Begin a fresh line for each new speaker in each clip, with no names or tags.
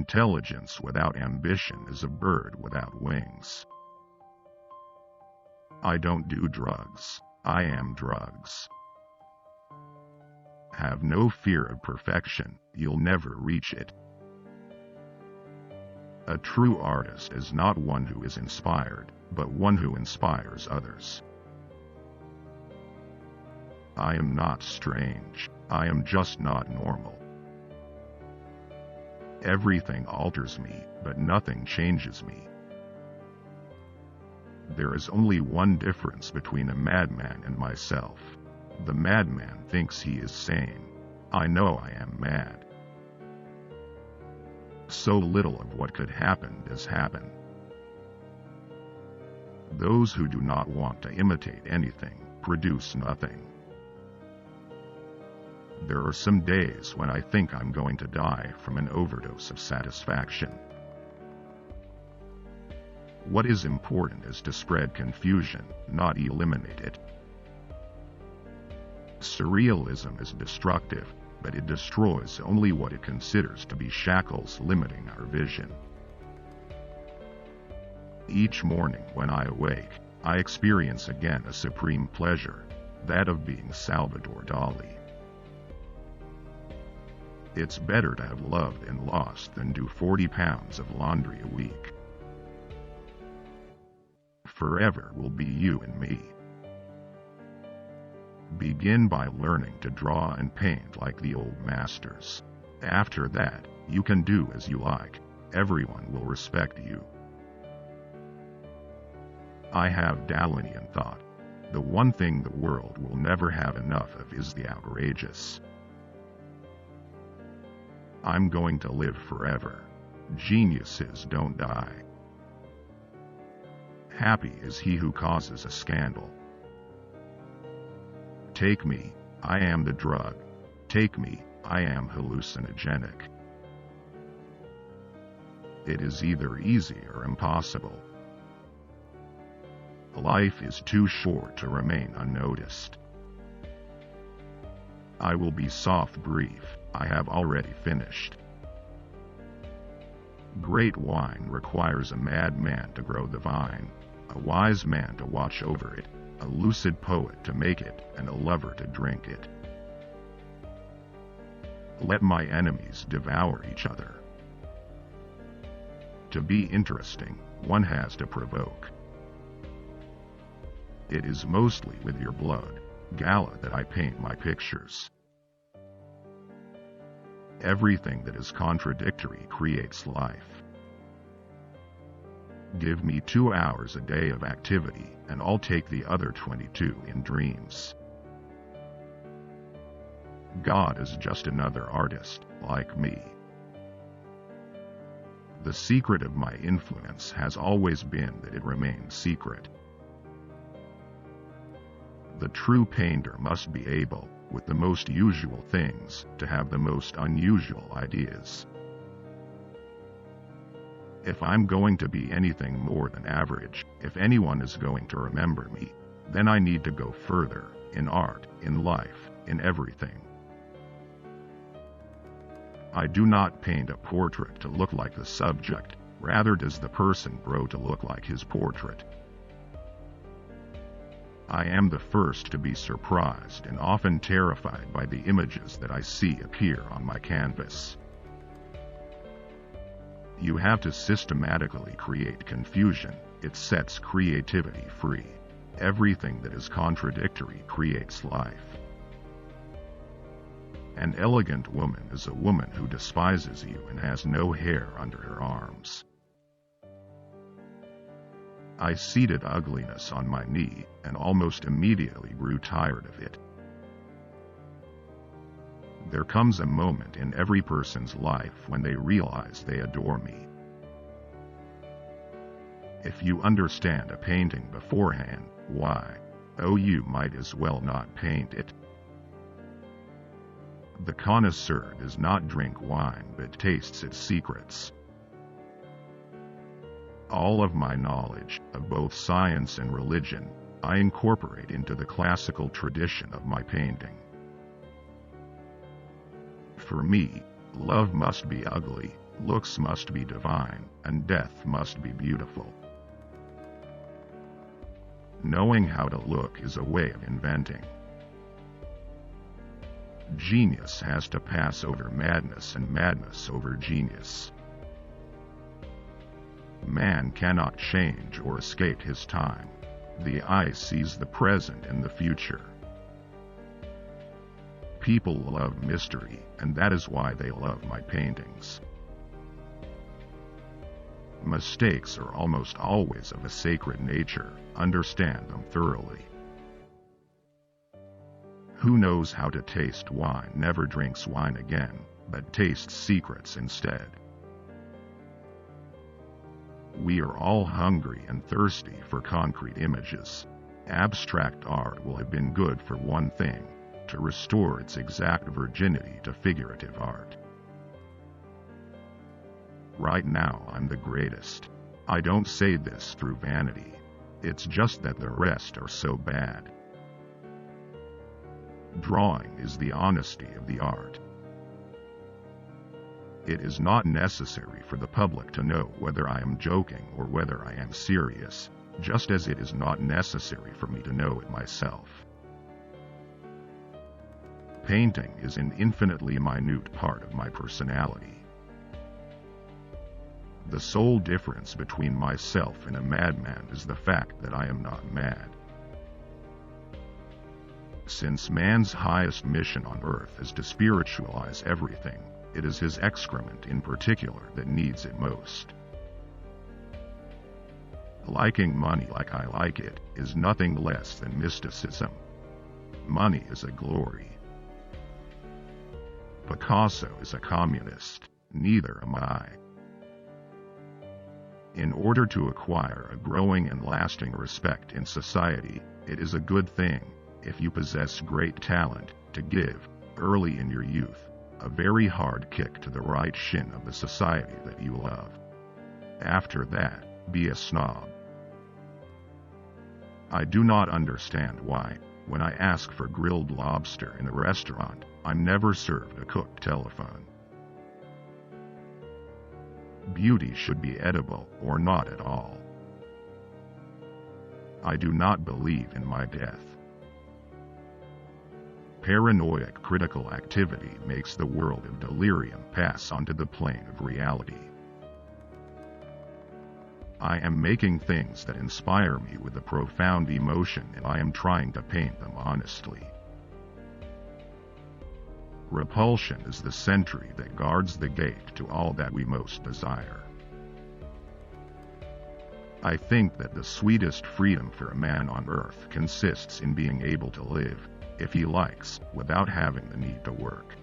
Intelligence without ambition is a bird without wings. I don't do drugs. I am drugs. Have no fear of perfection. You'll never reach it. A true artist is not one who is inspired, but one who inspires others. I am not strange. I am just not normal. Everything alters me, but nothing changes me. There is only one difference between a madman and myself. The madman thinks he is sane. I know I am mad. So little of what could happen does happen. Those who do not want to imitate anything produce nothing. There are some days when I think I'm going to die from an overdose of satisfaction. What is important is to spread confusion, not eliminate it. Surrealism is destructive, but it destroys only what it considers to be shackles limiting our vision. Each morning when I awake, I experience again a supreme pleasure, that of being Salvador Dali. It's better to have loved and lost than do 40 pounds of laundry a week. Forever will be you and me. Begin by learning to draw and paint like the old masters. After that, you can do as you like. Everyone will respect you. I have Dalinian thought. The one thing the world will never have enough of is the outrageous. I'm going to live forever. Geniuses don't die. Happy is he who causes a scandal. Take me, I am the drug. Take me, I am hallucinogenic. It is either easy or impossible. Life is too short to remain unnoticed. I will be soft brief. I have already finished. Great wine requires a mad man to grow the vine, a wise man to watch over it, a lucid poet to make it, and a lover to drink it. Let my enemies devour each other. To be interesting, one has to provoke. It is mostly with your blood, Gala, that I paint my pictures. Everything that is contradictory creates life. Give me 2 hours a day of activity, and I'll take the other 22 in dreams. God is just another artist, like me. The secret of my influence has always been that it remains secret. The true painter must be able, with the most usual things, to have the most unusual ideas. If I'm going to be anything more than average, if anyone is going to remember me, then I need to go further, in art, in life, in everything. I do not paint a portrait to look like the subject, rather does the person grow to look like his portrait. I am the first to be surprised and often terrified by the images that I see appear on my canvas. You have to systematically create confusion. It sets creativity free. Everything that is contradictory creates life. An elegant woman is a woman who despises you and has no hair under her arms. I seated ugliness on my knee and almost immediately grew tired of it. There comes a moment in every person's life when they realize they adore me. If you understand a painting beforehand, why, you might as well not paint it. The connoisseur does not drink wine but tastes its secrets. All of my knowledge, of both science and religion, I incorporate into the classical tradition of my painting. For me, love must be ugly, Looks must be divine, and death must be beautiful. Knowing how to look is a way of inventing. Genius has to pass over madness and madness over genius. Man cannot change or escape his time. The eye sees the present and the future. People love mystery, and that is why they love my paintings. Mistakes are almost always of a sacred nature. Understand them thoroughly. Who knows how to taste wine never drinks wine again, but tastes secrets instead. We are all hungry and thirsty for concrete images. Abstract art will have been good for one thing: to restore its exact virginity to figurative art. Right now I'm the greatest. I don't say this through vanity. It's just that the rest are so bad. Drawing is the honesty of the art. It is not necessary for the public to know whether I am joking or whether I am serious, just as it is not necessary for me to know it myself. Painting is an infinitely minute part of my personality. The sole difference between myself and a madman is the fact that I am not mad. Since man's highest mission on earth is to spiritualize everything, it is his excrement in particular that needs it most. Liking money like I like it is nothing less than mysticism. Money is a glory. Picasso is a communist, neither am I. In order to acquire a growing and lasting respect in society, it is a good thing, if you possess great talent, to give, early in your youth, a very hard kick to the right shin of the society that you love. After that, be a snob. I do not understand why, when I ask for grilled lobster in a restaurant, I'm never served a cooked telephone. Beauty should be edible or not at all. I do not believe in my death. Paranoid critical activity makes the world of delirium pass onto the plane of reality. I am making things that inspire me with a profound emotion, and I am trying to paint them honestly. Repulsion is the sentry that guards the gate to all that we most desire. I think that the sweetest freedom for a man on earth consists in being able to live, if he likes, without having the need to work.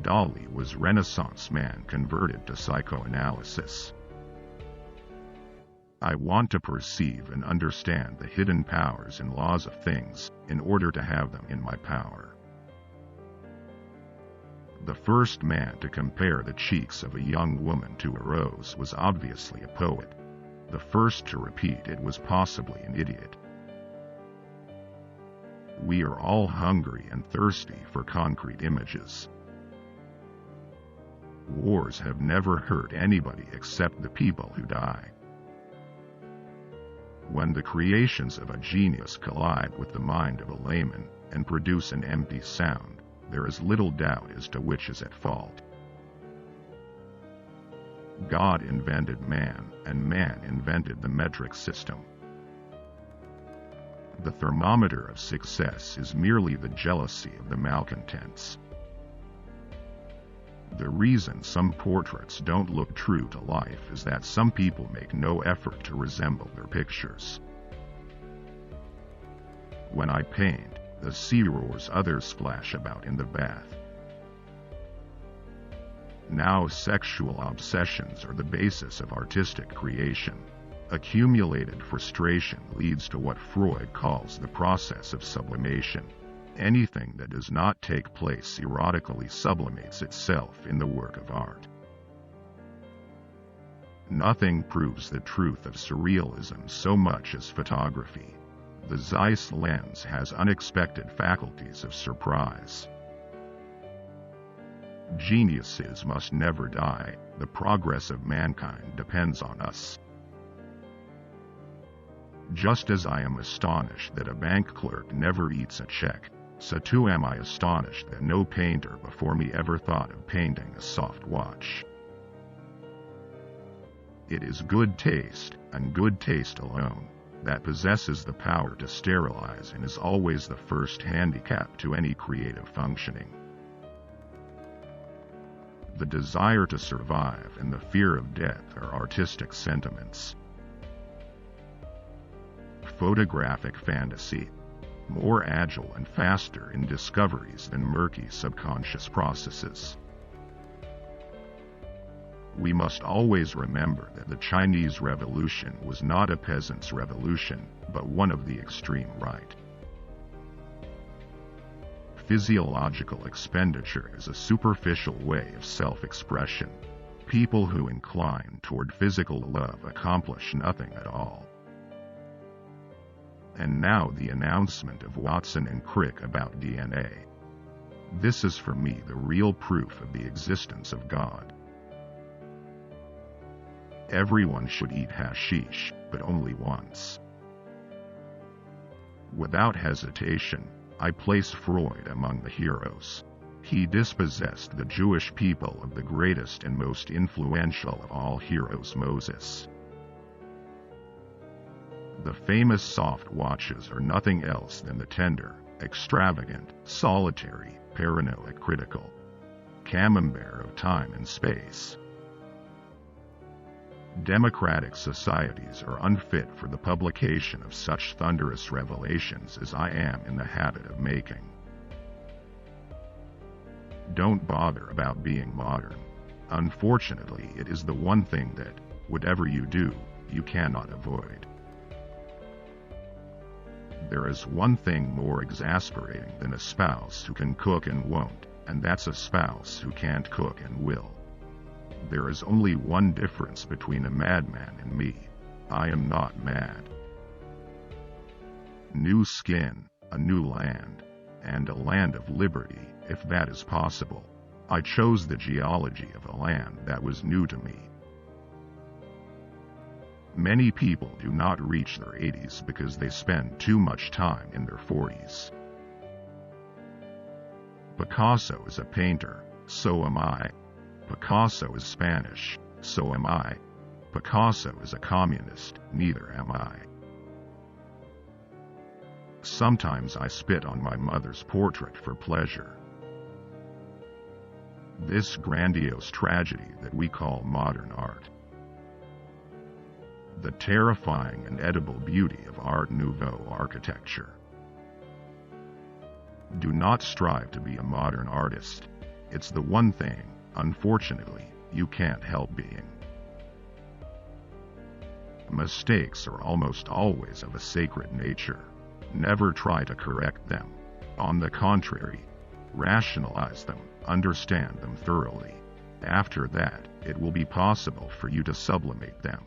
Dali was Renaissance man converted to psychoanalysis. I want to perceive and understand the hidden powers and laws of things, in order to have them in my power. The first man to compare the cheeks of a young woman to a rose was obviously a poet. The first to repeat it was possibly an idiot. We are all hungry and thirsty for concrete images. Wars have never hurt anybody except the people who die. When the creations of a genius collide with the mind of a layman and produce an empty sound, there is little doubt as to which is at fault. God invented man, and man invented the metric system. The thermometer of success is merely the jealousy of the malcontents. The reason some portraits don't look true to life is that some people make no effort to resemble their pictures. When I paint, the sea roars, others splash about in the bath. Now sexual obsessions are the basis of artistic creation. Accumulated frustration leads to what Freud calls the process of sublimation. Anything that does not take place erotically sublimates itself in the work of art. Nothing proves the truth of surrealism so much as photography. The Zeiss lens has unexpected faculties of surprise. Geniuses must never die. The progress of mankind depends on us. Just as I am astonished that a bank clerk never eats a check, so too am I astonished that no painter before me ever thought of painting a soft watch. It is good taste, and good taste alone, that possesses the power to sterilize and is always the first handicap to any creative functioning. The desire to survive and the fear of death are artistic sentiments. Photographic fantasy, more agile and faster in discoveries than murky subconscious processes. We must always remember that the Chinese Revolution was not a peasant's revolution, but one of the extreme right. Physiological expenditure is a superficial way of self-expression. People who incline toward physical love accomplish nothing at all. And now the announcement of Watson and Crick about DNA. This is for me the real proof of the existence of God. Everyone should eat hashish, but only once. Without hesitation, I place Freud among the heroes. He dispossessed the Jewish people of the greatest and most influential of all heroes, Moses. The famous soft watches are nothing else than the tender, extravagant, solitary, paranoid, critical camembert of time and space. Democratic societies are unfit for the publication of such thunderous revelations as I am in the habit of making. Don't bother about being modern. Unfortunately, it is the one thing that, whatever you do, you cannot avoid. There is one thing more exasperating than a spouse who can cook and won't, and that's a spouse who can't cook and will. There is only one difference between a madman and me. I am not mad. New skin, a new land, and a land of liberty, if that is possible. I chose the geology of a land that was new to me. Many people do not reach their 80s because they spend too much time in their 40s. Picasso is a painter, so am I. Picasso is Spanish, so am I. Picasso is a communist, neither am I. Sometimes I spit on my mother's portrait for pleasure. This grandiose tragedy that we call modern art. The terrifying and edible beauty of Art Nouveau architecture. Do not strive to be a modern artist. It's the one thing, unfortunately, you can't help being. Mistakes are almost always of a sacred nature. Never try to correct them. On the contrary, rationalize them, understand them thoroughly. After that, it will be possible for you to sublimate them.